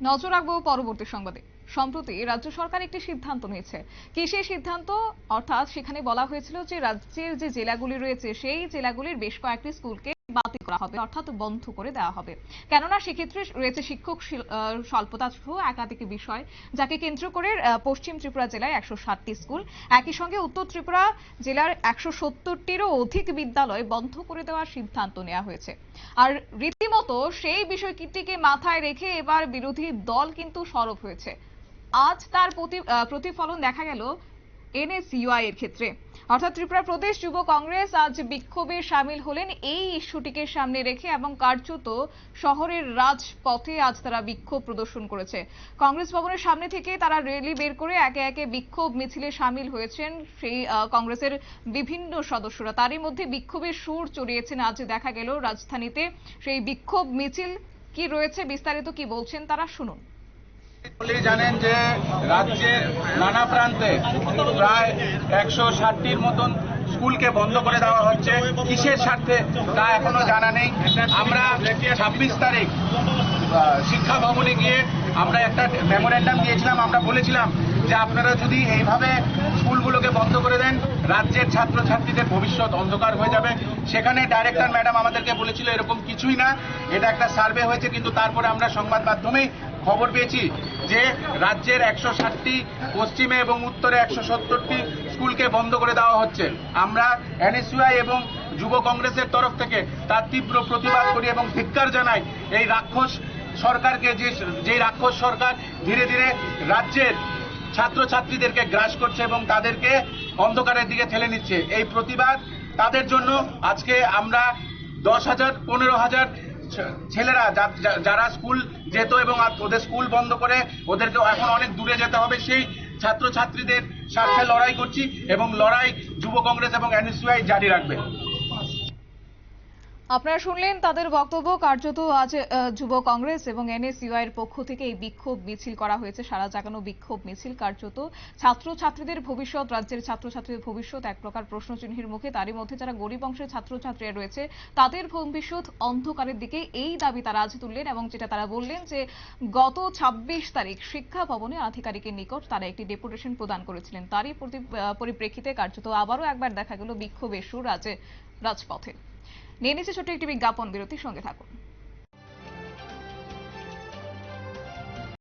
নজর রাখবো পরবর্তী সংবাদে। সম্প্রতি রাজ্য সরকার একটি সিদ্ধান্ত নিয়েছে। কি সেই সিদ্ধান্ত? অর্থাৎ সেখানে বলা হয়েছিল যে রাজ্যের যে জেলাগুলি রয়েছে সেই জেলাগুলির বেশ কয়েকটি স্কুলকে বাতিল করা হবে, অর্থাৎ বন্ধ করে দেওয়া হবে। কেননা সেক্ষেত্রে রয়েছে শিক্ষক স্বল্পতা সহ একাধিক বিষয়, যাকে কেন্দ্র করে পশ্চিম ত্রিপুরা জেলায় 160টি স্কুল, একই সঙ্গে উত্তর ত্রিপুরা জেলার 170টিরও অধিক বিদ্যালয় বন্ধ করে দেওয়ার সিদ্ধান্ত নেওয়া হয়েছে। আর রীতিমতো সেই বিষয়টিকে মাথায় রেখে এবার বিরোধী দল কিন্তু সরব হয়েছে। আজ তার প্রতিফলন দেখা গেল এনএসইউআই এর ক্ষেত্রে। অর্থাৎ ত্রিপুরা প্রদেশ যুব কংগ্রেস আজ বিক্ষোভে সামিল হলেন এই ইস্যুটিকে সামনে রেখে, এবং কার্যত শহরের রাজপথে আজ তারা বিক্ষোভ প্রদর্শন করেছে। কংগ্রেস ভবনের সামনে থেকে তারা র্যালি বের করে একে একে বিক্ষোভ মিছিলে সামিল হয়েছেন সেই কংগ্রেসের বিভিন্ন সদস্যরা। তারই মধ্যে বিক্ষোভের সুর চড়িয়েছেন আজ দেখা গেল রাজধানীতে সেই বিক্ষোভ মিছিল। কি রয়েছে বিস্তারিত, কি বলছেন তারা, শুনুন। জানেন যে রাজ্যের নানা প্রান্তে প্রায় 160টির মতন স্কুলকে বন্ধ করে দেওয়া হচ্ছে। কিসের স্বার্থে তা এখনো জানা নেই। আমরা 26 তারিখ শিক্ষা ভবনে গিয়ে আমরা একটা মেমোরেন্ডাম দিয়েছিলাম। আমরা বলেছিলাম যে আপনারা যদি এইভাবে স্কুলগুলোকে বন্ধ করে দেন, রাজ্যের ছাত্রছাত্রীদের ভবিষ্যৎ অন্ধকার হয়ে যাবে। সেখানে ডাইরেক্টর ম্যাডাম আমাদেরকে বলেছিল এরকম কিছুই না, এটা একটা সার্ভে হয়েছে। কিন্তু তারপরে আমরা সংবাদ মাধ্যমেই খবর পেয়েছি যে রাজ্যের 160টি, পশ্চিমে এবং উত্তরে 170টি স্কুলকে বন্ধ করে দেওয়া হচ্ছে। আমরা এনএসইউআই এবং যুব কংগ্রেসের তরফ থেকে তার তীব্র প্রতিবাদ করি এবং ধিক্কার জানাই এই রাক্ষস সরকারকে, যে রাক্ষস সরকার ধীরে ধীরে রাজ্যের ছাত্রছাত্রীদেরকে গ্রাস করছে এবং তাদেরকে অন্ধকারের দিকে ঠেলে নিচ্ছে। এই প্রতিবাদ তাদের জন্য আজকে আমরা 10,000 15,000 ছেলেরা যারা স্কুল যেত এবং ওদের স্কুল বন্ধ করে ওদেরকে এখন অনেক দূরে যেতে হবে, সেই ছাত্রছাত্রীদের স্বার্থে লড়াই করছি এবং লড়াই যুব কংগ্রেস এবং এনএসইউআই জারি রাখবে। আপনারা শুনলেন তাদের বক্তব্য। কার্যত আজ যুব কংগ্রেস এবং এনএসইউআই এর পক্ষ থেকে এই বিক্ষোভ মিছিল করা হয়েছে, সারা জাগানো বিক্ষোভ মিছিল। কার্যত ছাত্রছাত্রীদের ভবিষ্যৎ, রাজ্যের ছাত্রছাত্রীদের ভবিষ্যৎ এক প্রকার প্রশ্নচিহ্নের মুখে। তারই মধ্যে যারা গরিব অংশের ছাত্রছাত্রীরা রয়েছে তাদের ভবিষ্যৎ অন্ধকারের দিকে, এই দাবি তারা আজ তুললেন। এবং যেটা তারা বললেন যে গত 26 তারিখ শিক্ষা ভবনে আধিকারিকের নিকট তারা একটি ডেপুটেশন প্রদান করেছিলেন। তারই পরিপ্রেক্ষিতে কার্যত আবারও একবার দেখা গেল বিক্ষোভের সুর রাজপথে। নিয়ে নিচ্ছে ছোট্ট একটি বিজ্ঞাপন বিরতি, সঙ্গে থাকুন।